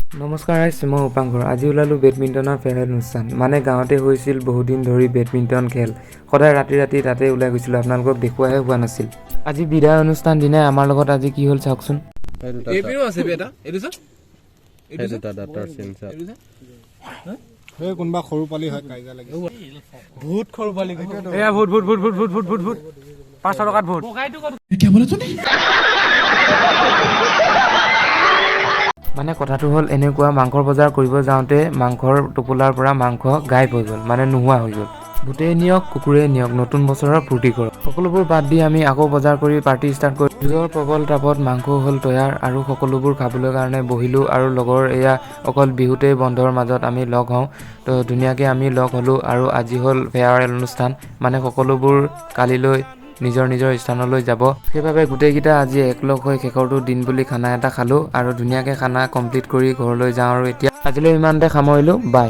নমস্কাৰ আইছ মই উপাংকৰ আজি ওলালোঁ বেডমিণ্টনৰ ফেয়াৰৱেল অনুষ্ঠান মানে গাঁৱতে হৈছিল বহুদিন ধৰি বেডমিণ্টন খেল সদায় ৰাতি তাতে ওলাই গৈছিলোঁ আপোনালোকক দেখুৱাহে হোৱা নাছিল আজি বিদায় অনুষ্ঠান দিনাই আমাৰ লগত আজি কি হ'ল চাওকচোন এইপিনো আছে বেটা এইটো চা এইটো দাদাৰ চিনচা এই কোনবা সৰু পালি হয় কাইজা লাগে বহুত খৰ পালি এয়া ভোট 500 টকাত ভোট মানে কথাটো হ'ল এনেকুৱা মাংসৰ বজাৰ কৰিব যাওঁতে মাংসৰ টোপোলাৰ পৰা মাংস গায়ব হৈ গ'ল মানে নোহোৱা হৈ গ'ল ভূতেই নিয়ক কুকুৰে নিয়ক নতুন বছৰৰ ফূৰ্তি কৰক সকলোবোৰ বাদ দি আমি আকৌ বজাৰ কৰি পাৰ্টি ষ্টাৰ্ট কৰি নিজৰ প্ৰবল তাপত মাংস হ'ল তৈয়াৰ আৰু সকলোবোৰ খাবলৈ কাৰণে বহিলোঁ আৰু লগৰ এয়া অকল বিহুতেই বন্ধৰ মাজত আমি লগ হওঁ তো ধুনীয়াকৈ আমি লগ হ'লোঁ আৰু আজি হ'ল ফেয়াৰৱেল অনুষ্ঠান মানে সকলোবোৰ কালিলৈ নিজৰ স্থানলৈ যাব সেইবাবে গোটেইকেইটা আজি একলগ হৈ শেষৰটো দিন বুলি খানা এটা খালোঁ আৰু ধুনীয়াকৈ খানা কমপ্লিট কৰি ঘৰলৈ যাওঁ আৰু এতিয়া আজিলৈ ইমানতে সামৰিলোঁ বাই